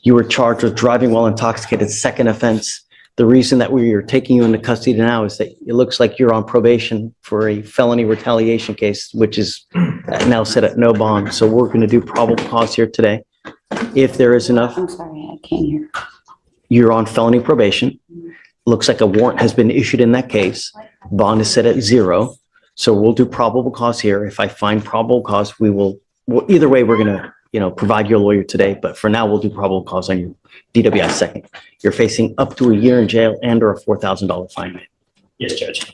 You were charged with driving while intoxicated, second offense. The reason that we are taking you into custody now is that it looks like you're on probation for a felony retaliation case, which is now set at no bond. So we're going to do probable cause here today. If there is enough. I'm sorry, I can't hear. You're on felony probation. Looks like a warrant has been issued in that case. Bond is set at 0. So we'll do probable cause here. If I find probable cause, we will, well, either way, we're going to, provide your lawyer today. But for now, we'll do probable cause on your DWI second. You're facing up to a year in jail and or a $4,000 fine. Yes, Judge.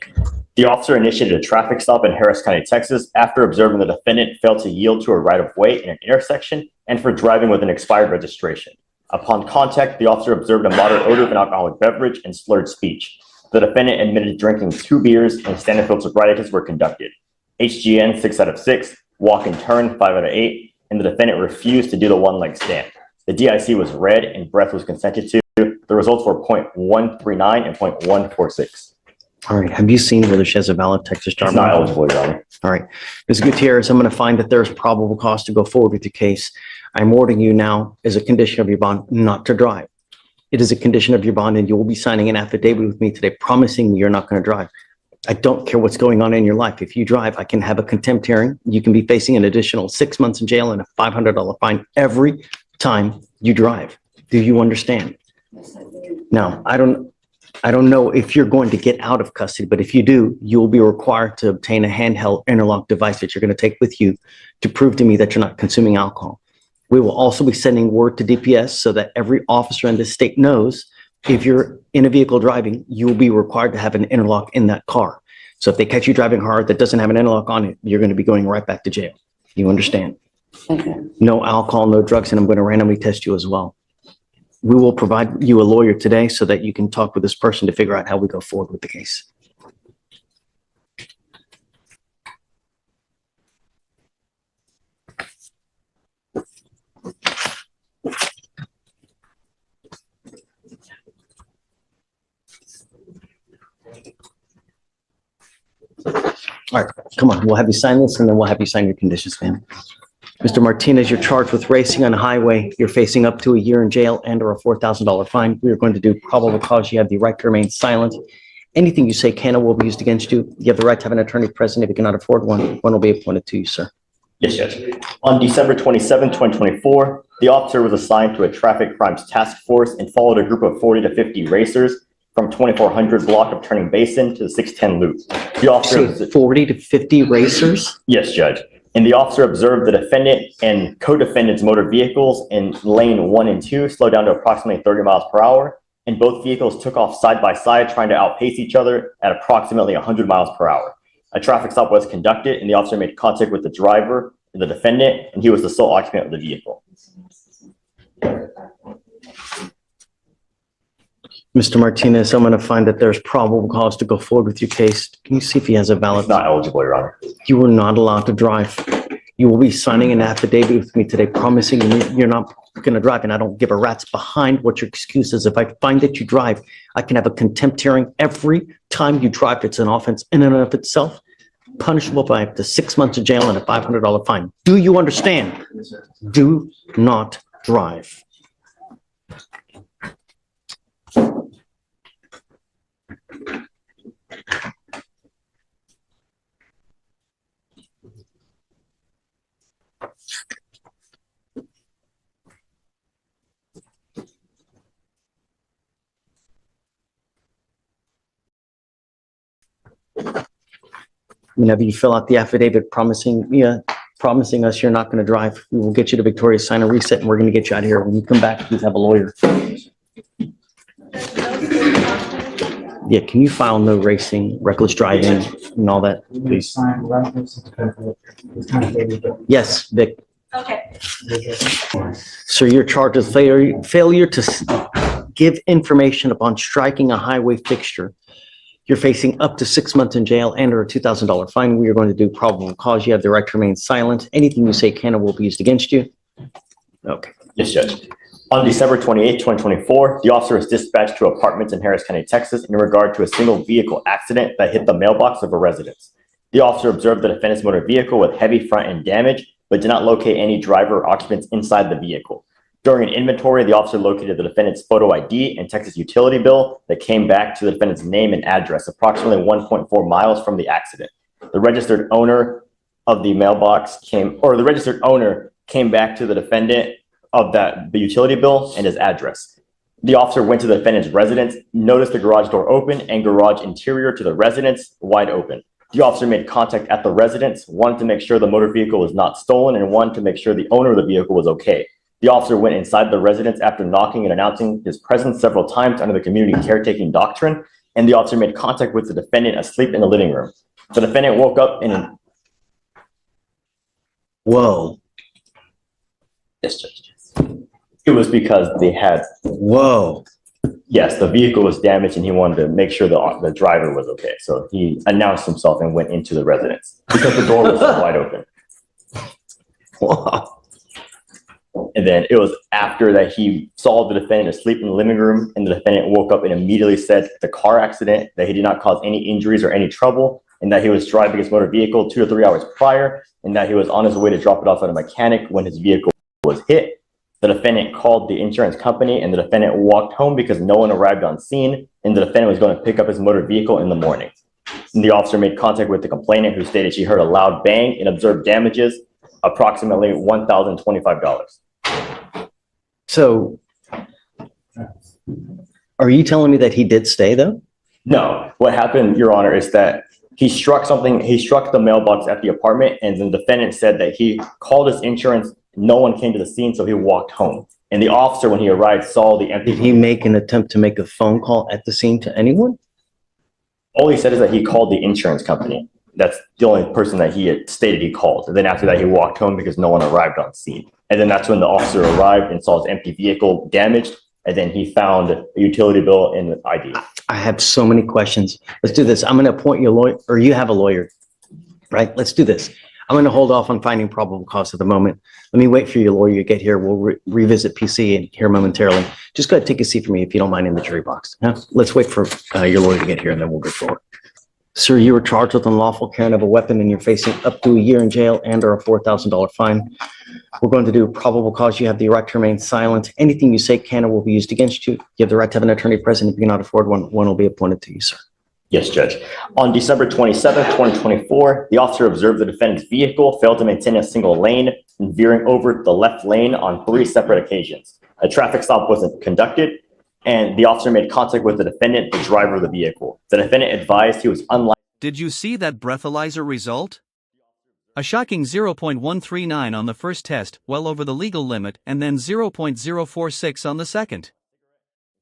The officer initiated a traffic stop in Harris County, Texas, after observing the defendant failed to yield to a right-of-way in an intersection and for driving with an expired registration. Upon contact, the officer observed a moderate odor of an alcoholic beverage and slurred speech. The defendant admitted drinking 2 beers and standard field sobriety tests were conducted. HGN 6 out of 6, walk and turn 5 out of 8, and the defendant refused to do the one-leg stand. The DIC was read and breath was consented to. The results were 0.139 and 0.146. All right. Have you seen whether she has a valid Texas driver's license? Not eligible, Your Honor. All right. Ms. Gutierrez, I'm going to find that there's probable cause to go forward with your case. I'm ordering you now as a condition of your bond not to drive. It is a condition of your bond, and you will be signing an affidavit with me today promising me you're not going to drive. I don't care what's going on in your life. If you drive, I can have a contempt hearing. You can be facing an additional 6 months in jail and a $500 fine every time you drive. Do you understand? Now, I don't know if you're going to get out of custody, but if you do, you will be required to obtain a handheld interlock device that you're going to take with you to prove to me that you're not consuming alcohol. We will also be sending word to DPS so that every officer in this state knows if you're in a vehicle driving, you will be required to have an interlock in that car. So if they catch you driving hard that doesn't have an interlock on it, you're going to be going right back to jail. You understand? Okay. No alcohol, no drugs, and I'm going to randomly test you as well. We will provide you a lawyer today so that you can talk with this person to figure out how we go forward with the case. All right, come on, we'll have you sign this and then we'll have you sign your conditions, ma'am. Mr. Martinez, you're charged with racing on a highway. You're facing up to a year in jail and or a $4,000 fine. We are going to do probable cause. You have the right to remain silent. Anything you say can or will be used against you. You have the right to have an attorney present. If you cannot afford one, one will be appointed to you, sir. Yes, Judge. On December 27, 2024, the officer was assigned to a traffic crimes task force and followed a group of 40 to 50 racers from 2400 block of Turning Basin to the 610 loop. The officer 40 to 50 racers? Yes, Judge. And the officer observed the defendant and co-defendant's motor vehicles in lane 1 and 2 slow down to approximately 30 miles per hour, and both vehicles took off side by side, trying to outpace each other at approximately 100 miles per hour. A traffic stop was conducted, and the officer made contact with the driver, the defendant, and he was the sole occupant of the vehicle. Mr. Martinez, I'm going to find that there's probable cause to go forward with your case. Can you see if he has a valid? He's not eligible, Your Honor. You are not allowed to drive. You will be signing an affidavit with me today promising you're not going to drive, and I don't give a rat's behind what your excuse is. If I find that you drive, I can have a contempt hearing every time you drive. It's an offense in and of itself, punishable by up to 6 months of jail and a $500 fine. Do you understand? Do not drive. Whenever you fill out the affidavit promising us you're not going to drive, we will get you to Victoria, sign a reset, and we're going to get you out of here. When you come back, please have a lawyer. Yeah, can you file no racing, reckless driving, and all that, please? Yes, Vic. Okay. So you're charged with failure to give information upon striking a highway fixture. You're facing up to 6 months in jail and or a $2,000 fine. We are going to do probable cause. You have the right to remain silent. Anything you say can or will be used against you. Okay. Yes, Judge. On December 28, 2024, the officer was dispatched to apartments in Harris County, Texas, in regard to a single vehicle accident that hit the mailbox of a residence. The officer observed the defendant's motor vehicle with heavy front end damage, but did not locate any driver or occupants inside the vehicle. During an inventory, the officer located the defendant's photo ID and Texas utility bill that came back to the defendant's name and address, approximately 1.4 miles from the accident. The registered owner of the mailbox came back to the defendant of the utility bill and his address. The officer went to the defendant's residence, noticed the garage door open and garage interior to the residence wide open. The officer made contact at the residence, wanted to make sure the motor vehicle was not stolen and wanted to make sure the owner of the vehicle was okay. The officer went inside the residence after knocking and announcing his presence several times under the community caretaking doctrine, and the officer made contact with the defendant asleep in the living room. The defendant woke up in Whoa. Yes, Judge. It was because they had, Whoa. yes, the vehicle was damaged and he wanted to make sure the driver was okay. So he announced himself and went into the residence because the door was wide open. Wow. And then it was after that he saw the defendant asleep in the living room, and the defendant woke up and immediately said the car accident, that he did not cause any injuries or any trouble, and that he was driving his motor vehicle 2 to 3 hours prior, and that he was on his way to drop it off at a mechanic when his vehicle was hit. The defendant called the insurance company, and the defendant walked home because no one arrived on scene, and the defendant was going to pick up his motor vehicle in the morning. And the officer made contact with the complainant, who stated she heard a loud bang and observed damages, approximately $1,025. So are you telling me that he did stay though? No, what happened, Your Honor, is that he struck the mailbox at the apartment, and the defendant said that he called his insurance. No one came to the scene, so he walked home. And the officer, when he arrived, saw the empty. Did he make an attempt to make a phone call at the scene to anyone? All he said is that he called the insurance company. That's the only person that he had stated he called. And then after that, he walked home because no one arrived on scene. And then that's when the officer arrived and saw his empty vehicle damaged. And then he found a utility bill and the ID. I have so many questions. Let's do this. I'm going to appoint you a lawyer, or you have a lawyer, right? Let's do this. I'm going to hold off on finding probable cause at the moment. Let me wait for your lawyer to get here. We'll revisit PC and here momentarily. Just go ahead, take a seat for me if you don't mind in the jury box. Yeah? Let's wait for your lawyer to get here and then we'll go forward. Sir, you were charged with unlawful carrying of a weapon and you're facing up to a year in jail and or a $4,000 fine. We're going to do probable cause. You have the right to remain silent. Anything you say can or will be used against you. You have the right to have an attorney present. If you cannot afford one, one will be appointed to you, sir. Yes, Judge. On December 27th, 2024, the officer observed the defendant's vehicle failed to maintain a single lane and veering over the left lane on 3 separate occasions. A traffic stop wasn't conducted, and the officer made contact with the defendant, the driver of the vehicle. The defendant advised he was unlicensed. Did you see that breathalyzer result? A shocking 0.139 on the first test, well over the legal limit, and then 0.046 on the second.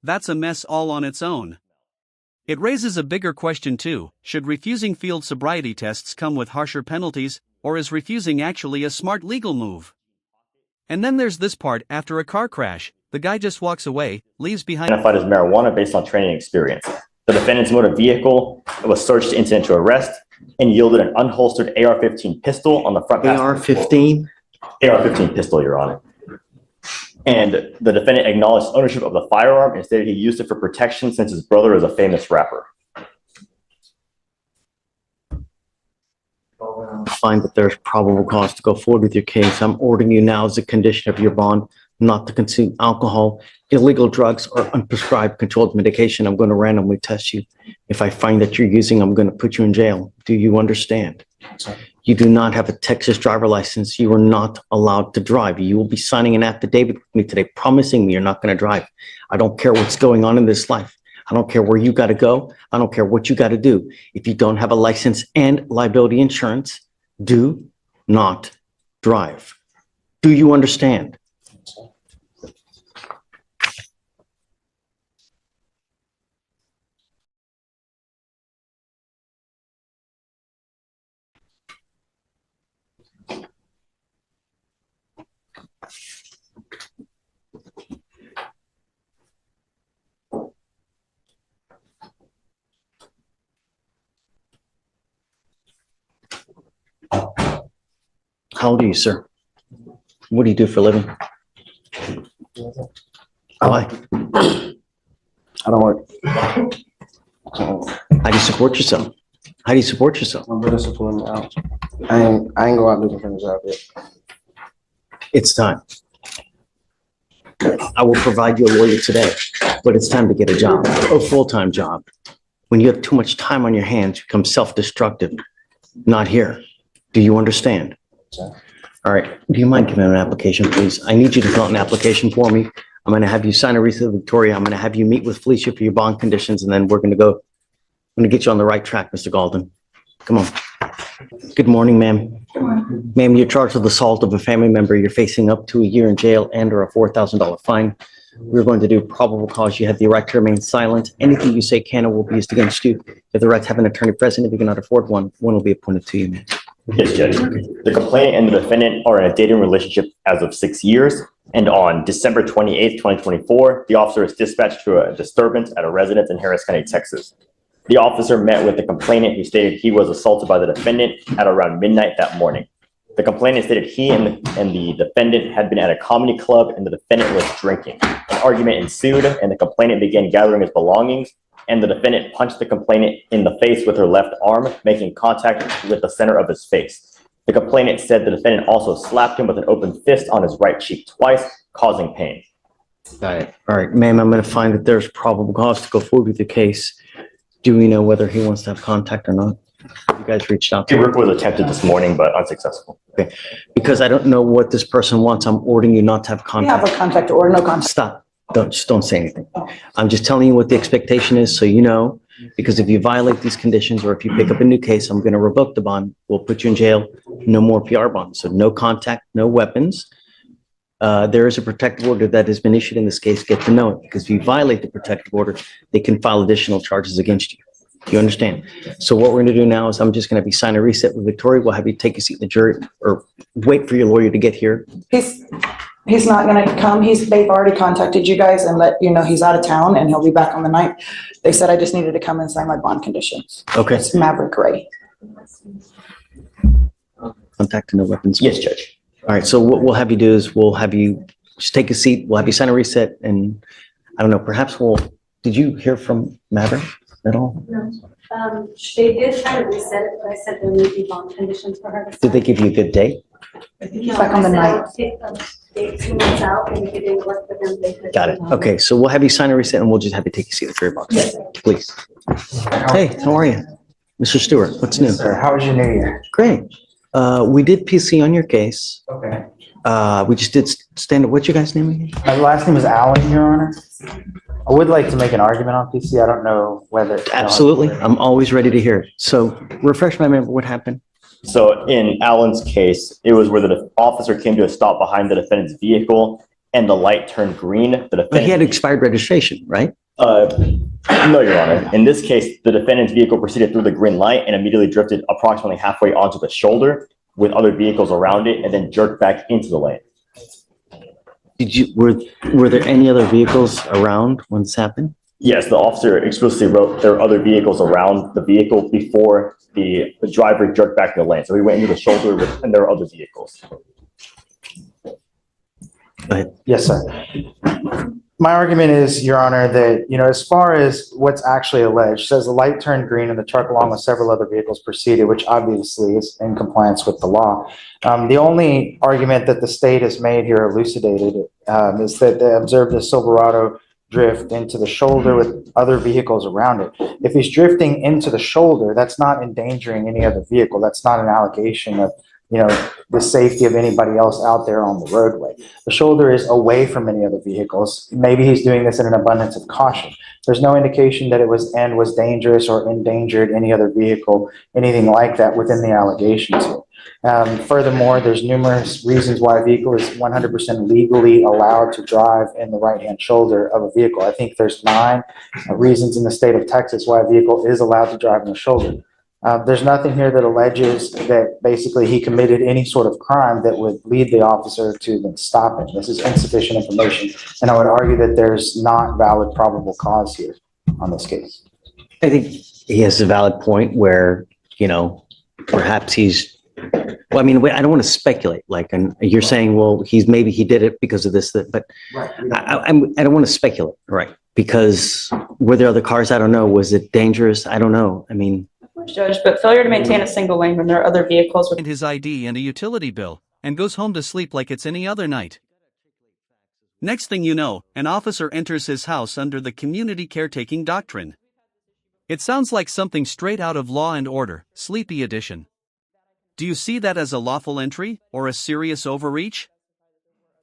That's a mess all on its own. It raises a bigger question too: should refusing field sobriety tests come with harsher penalties, or is refusing actually a smart legal move? And then there's this part: after a car crash, the guy just walks away, leaves behind Identified as marijuana based on training experience. The defendant's motor vehicle was searched incident to arrest and yielded an unholstered AR-15 pistol on the front. AR-15? AR-15 pistol, Your Honor. And the defendant acknowledged ownership of the firearm and stated he used it for protection since his brother is a famous rapper. Find that there's probable cause to go forward with your case. I'm ordering you now as a condition of your bond not to consume alcohol, illegal drugs, or unprescribed controlled medication. I'm going to randomly test you. If I find that you're using, I'm going to put you in jail. Do you understand? You do not have a Texas driver license. You are not allowed to drive. You will be signing an affidavit with me today promising me you're not going to drive. I don't care what's going on in this life. I don't care where you got to go. I don't care what you got to do. If you don't have a license and liability insurance, do not drive. Do you understand? How old are you, sir? What do you do for a living? Why? I don't work. How do you support yourself? How do you support yourself? My brother supporting me out. I ain't go out looking for a job yet. It's time. I will provide you a lawyer today, but it's time to get a job, a full-time job. When you have too much time on your hands, you become self-destructive. Not here. Do you understand? Sir. All right. Do you mind giving me an application, please? I need you to fill out an application for me. I'm going to have you sign a receipt of Victoria. I'm going to have you meet with Fleischer for your bond conditions, and then we're going to go. I'm going to get you on the right track, Mr. Galden. Come on. Good morning, ma'am. Ma'am, you're charged with assault of a family member. You're facing up to a year in jail and or a $4,000 fine. We're going to do probable cause. You have the right to remain silent. Anything you say can or will be used against you. You have the right to have an attorney present. If you cannot afford one, one will be appointed to you, ma'am. Yes, Judge. The complainant and the defendant are in a dating relationship as of 6 years. And on December 28th, 2024, the officer is dispatched to a disturbance at a residence in Harris County, Texas. The officer met with the complainant who stated he was assaulted by the defendant at around midnight that morning. The complainant stated he and the defendant had been at a comedy club and the defendant was drinking. An argument ensued and the complainant began gathering his belongings, and the defendant punched the complainant in the face with her left arm, making contact with the center of his face. The complainant said the defendant also slapped him with an open fist on his right cheek twice, causing pain. Got it. All right, ma'am, I'm going to find that there's probable cause to go forward with the case. Do we know whether he wants to have contact or not? You guys reached out to him? Work was attempted this morning, but unsuccessful. Okay, because I don't know what this person wants, I'm ordering you not to have We have contact. a contact or no contact. Stop. Don't say anything. I'm just telling you what the expectation is, so you know, because if you violate these conditions or if you pick up a new case, I'm going to revoke the bond. We'll put you in jail. No more PR bond. So no contact, no weapons. There is a protective order that has been issued in this case. Get to know it, because if you violate the protective order, they can file additional charges against you. You understand? So what we're going to do now is I'm just going to be signing a reset with Victoria. We'll have you take a seat in the jury or wait for your lawyer to get here. He's not gonna come. They've already contacted you guys and let you know he's out of town and he'll be back on the 9th. They said I just needed to come and sign my bond conditions. Okay. It's Maverick Ray. Contact and no weapons. Yes, Judge. All right. So what we'll have you do is we'll have you just take a seat. We'll have you sign a reset, and I don't know, perhaps did you hear from Maverick at all? No. They did try to reset it, but I said there may be bond conditions for her to sign. Did they give you a good date? He's back on the 9th. 2 months out, and if it didn't work for them, they could. Got it. Okay. So we'll have you sign a reset, and we'll just have you take a seat at the jury box. Yes, sir. Please. Hey, how are you? Mr. Stewart, what's new? Sir, how was your New Year? Great. We did PC on your case. Okay. We just did stand up. What's your guy's name again? My last name is Allen, Your Honor. I would like to make an argument on PC. I don't know whether. Absolutely. I'm always ready to hear it. So refresh my memory. What happened? So in Allen's case, it was where the officer came to a stop behind the defendant's vehicle and the light turned green. The But he defendant, had expired registration, right? no, Your Honor. In this case, the defendant's vehicle proceeded through the green light and immediately drifted approximately halfway onto the shoulder with other vehicles around it and then jerked back into the lane. Were there any other vehicles around when this happened? Yes, the officer explicitly wrote there are other vehicles around the vehicle before the driver jerked back in the lane. So he went into the shoulder and there are other vehicles. Go ahead. Yes, sir. My argument is, Your Honor, that, as far as what's actually alleged, says the light turned green and the truck along with several other vehicles proceeded, which obviously is in compliance with the law. The only argument that the state has made here elucidated is that they observed a Silverado drift into the shoulder with other vehicles around it. If he's drifting into the shoulder, that's not endangering any other vehicle. That's not an allegation of the safety of anybody else out there on the roadway. The shoulder is away from any other vehicles. Maybe he's doing this in an abundance of caution. There's no indication that it was dangerous or endangered any other vehicle, anything like that within the allegations here. Furthermore, there's numerous reasons why a vehicle is 100% legally allowed to drive in the right-hand shoulder of a vehicle. I think there's 9 reasons in the state of Texas why a vehicle is allowed to drive in the shoulder. There's nothing here that alleges that basically he committed any sort of crime that would lead the officer to then stop him. This is insufficient information, and I would argue that there's not valid probable cause here on this case. I think he has a valid point where, perhaps he's, well, I mean, I don't want to speculate, and you're saying, well, maybe he did it because of this, but I don't want to speculate, right? Because were there other cars? I don't know. Was it dangerous? I don't know. I mean, Judge, but failure to maintain a single lane when there are other vehicles with And his ID and a utility bill, and goes home to sleep like it's any other night. Next thing you know, an officer enters his house under the community caretaking doctrine. It sounds like something straight out of Law and Order, Sleepy Edition. Do you see that as a lawful entry, or a serious overreach?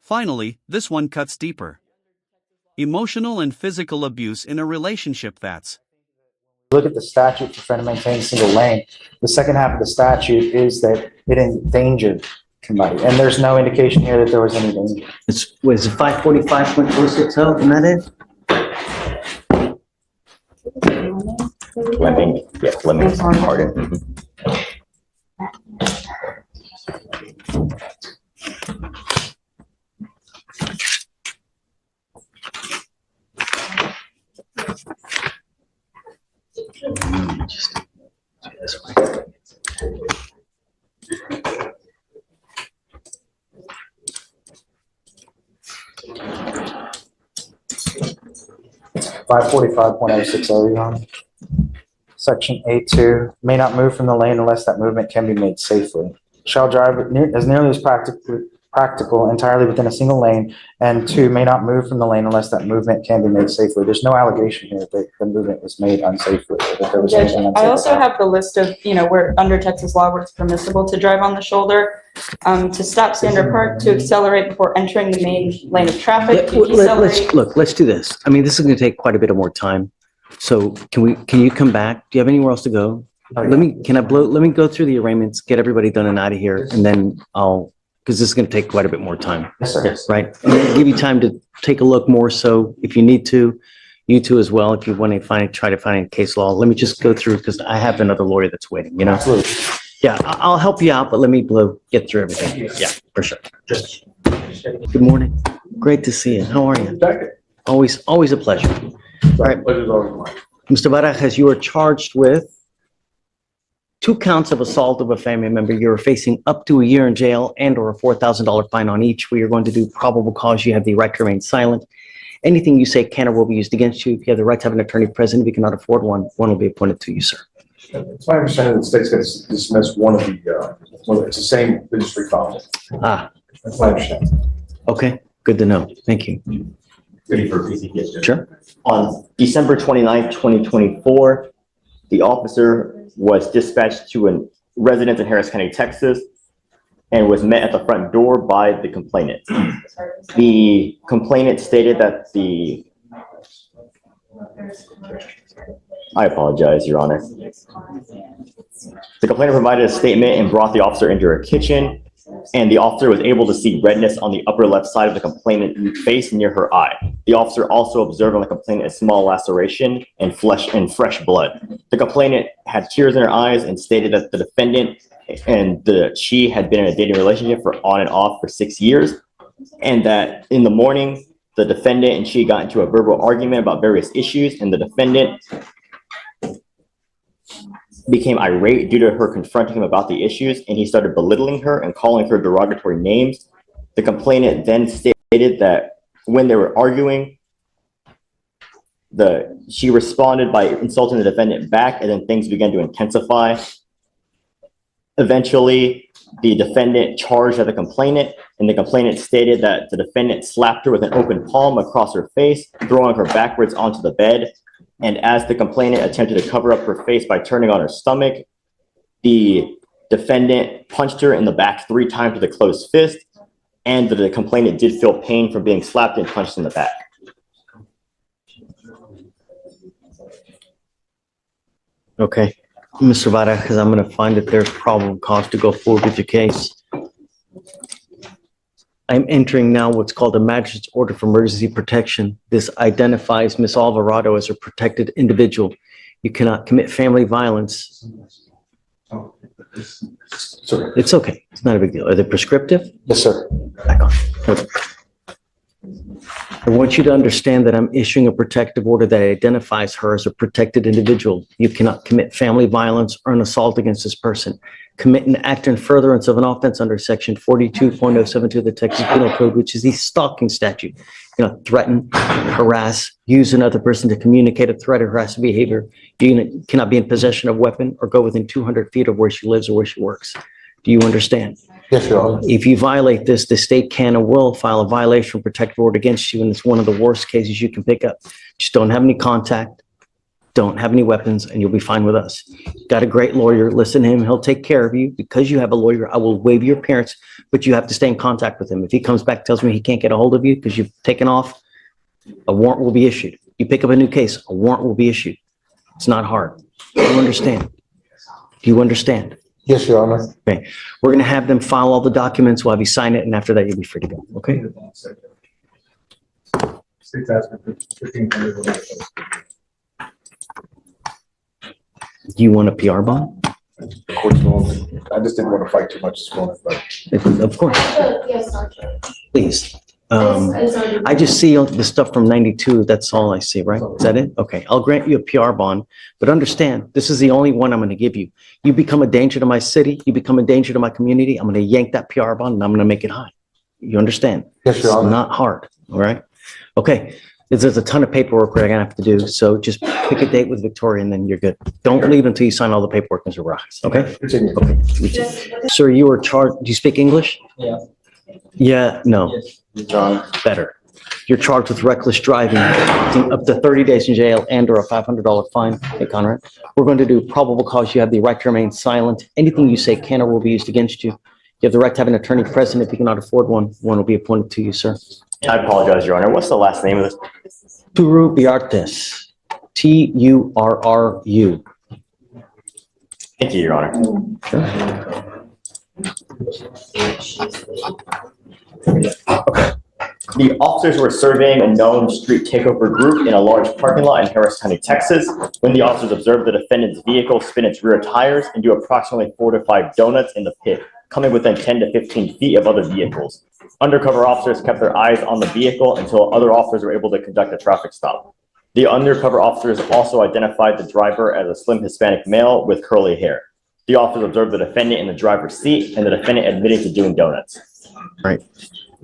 Finally, this one cuts deeper. Emotional and physical abuse in a relationship that's. Look at the statute for trying to maintain a single lane. The second half of the statute is that it endangered somebody, and there's no indication here that there was any danger. Was it 545.460? Isn't that it? Lemming, yes, lemming is pardon. 545.060, Your Honor. Section A2, may not move from the lane unless that movement can be made safely. Shall drive as nearly as practical entirely within a single lane, and 2, may not move from the lane unless that movement can be made safely. There's no allegation here that the movement was made unsafely, or that there was Judge, anything unsafe I also about it. have the list of, where under Texas law where it's permissible to drive on the shoulder, to stop, stand, or park, to accelerate before entering the main lane of traffic, to decelerate. Let's do this. I mean, this is going to take quite a bit of more time. So can you come back? Do you have anywhere else to go? Oh, yeah. Let me go through the arraignments, get everybody done and out of here, and then because this is going to take quite a bit more time, Yes, sir. right? And give you time to take a look more, so if you need to, you too as well, if you want to try to find a case law. Let me just go through, because I have another lawyer that's waiting, Absolutely. Yeah, I'll help you out, but let me get through everything. Yeah, for sure. Good morning. Great to see you. How are you? Always a pleasure. All right. Mr. Barajas, you are charged with 2 counts of assault of a family member. You're facing up to a year in jail and or a $4,000 fine on each. We are going to do probable cause. You have the right to remain silent. Anything you say can or will be used against you. If you have the right to have an attorney present, if you cannot afford one will be appointed to you, sir. It's my understanding that the state's going to dismiss one of the, it's the same industry file. That's my understanding. Okay, good to know. Thank you. Ready for kisi? Sure. On December 29th, 2024, the officer was dispatched to a residence in Harris County, Texas, and was met at the front door by the complainant. The complainant stated that I apologize, Your Honor. The complainant provided a statement and brought the officer into her kitchen, and the officer was able to see redness on the upper left side of the complainant's face near her eye. The officer also observed on the complainant a small laceration and fresh blood. The complainant had tears in her eyes and stated that the defendant and she had been in a dating relationship for on and off for 6 years, and that in the morning, the defendant and she got into a verbal argument about various issues, and the defendant became irate due to her confronting him about the issues, and he started belittling her and calling her derogatory names. The complainant then stated that when they were arguing, she responded by insulting the defendant back, and then things began to intensify. Eventually, the defendant charged at the complainant, and the complainant stated that the defendant slapped her with an open palm across her face, throwing her backwards onto the bed. And as the complainant attempted to cover up her face by turning on her stomach, the defendant punched her in the back 3 times with a closed fist, and the complainant did feel pain from being slapped and punched in the back. Okay, Mr. Vara, because I'm going to find that there's probable cause to go forward with your case. I'm entering now what's called a magistrate's order for emergency protection. This identifies Ms. Alvarado as a protected individual. You cannot commit family violence. It's okay. It's not a big deal. Are they prescriptive? Yes, sir. Back on. Okay. I want you to understand that I'm issuing a protective order that identifies her as a protected individual. You cannot commit family violence or an assault against this person. Commit an act in furtherance of an offense under section 42.072 of the Texas Penal Code, which is the stalking statute. You know, threaten, harass, use another person to communicate a threat or harassing behavior. You cannot be in possession of a weapon or go within 200 feet of where she lives or where she works. Do you understand? Yes, Your Honor. If you violate this, the state can and will file a violation protective order against you, and it's one of the worst cases you can pick up. Just don't have any contact, don't have any weapons, and you'll be fine with us. Got a great lawyer, listen to him, he'll take care of you. Because you have a lawyer, I will waive your appearance, but you have to stay in contact with him. If he comes back, tells me he can't get a hold of you because you've taken off, a warrant will be issued. You pick up a new case, a warrant will be issued. It's not hard. Do you understand? Do you understand? Yes, Your Honor. Okay, we're gonna have them file all the documents, we'll have you sign it, and after that, you'll be free to go, okay? Do you want a PR bond? Of course, Your Honor. I just didn't want to fight too much this morning, but. Of course, Yes, Sergeant. please. I just see the stuff from 92, that's all I see, right? Is that it? Okay, I'll grant you a PR bond, but understand, this is the only one I'm gonna give you. You become a danger to my city, you become a danger to my community, I'm gonna yank that PR bond and I'm gonna make it high. You understand? Yes, Your It's Honor. not hard, all right? Okay, there's a ton of paperwork we're gonna have to do, so just pick a date with Victoria and then you're good. Don't leave until you sign all the paperwork, Mr. Rojas, okay? Continue. Okay. Sir, you were charged, do you speak English? Yeah. Yeah, no. John. Better. You're charged with reckless driving, up to 30 days in jail and or a $500 fine. Hey, Conrad, we're going to do probable cause. You have the right to remain silent. Anything you say can or will be used against you. You have the right to have an attorney present. If you cannot afford one, one will be appointed to you, sir. I apologize, Your Honor. What's the last name of this? Turu Biartes. Turru. Thank you, Your Honor. The officers were surveying a known street takeover group in a large parking lot in Harris County, Texas, when the officers observed the defendant's vehicle spin its rear tires and do approximately 4 to 5 donuts in the pit, coming within 10 to 15 feet of other vehicles. Undercover officers kept their eyes on the vehicle until other officers were able to conduct a traffic stop. The undercover officers also identified the driver as a slim Hispanic male with curly hair. The officers observed the defendant in the driver's seat and the defendant admitting to doing donuts. Right.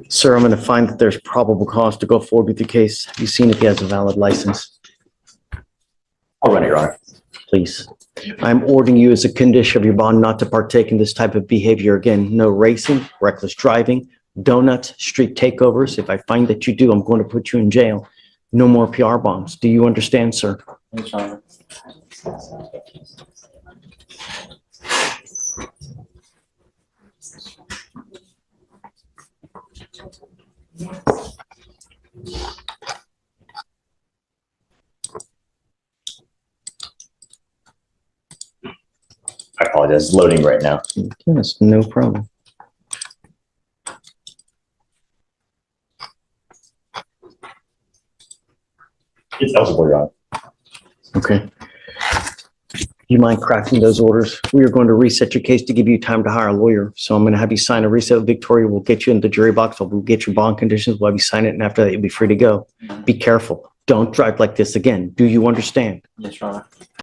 Sir, I'm going to find that there's probable cause to go forward with the case. Have you seen if he has a valid license? I'll run it, Your Honor. Please. I'm ordering you as a condition of your bond not to partake in this type of behavior again. No racing, reckless driving, donuts, street takeovers. If I find that you do, I'm going to put you in jail. No more PR bombs. Do you understand, sir? Yes, Your Honor. I apologize. It's loading right now. Yes, no problem. It's eligible, Your Honor. Okay. You mind crafting those orders? We are going to reset your case to give you time to hire a lawyer. So I'm going to have you sign a reset with Victoria. We'll get you in the jury box. We'll get your bond conditions. We'll have you sign it. And after that, you'll be free to go. Be careful. Don't drive like this again. Do you understand? Yes, Your Honor.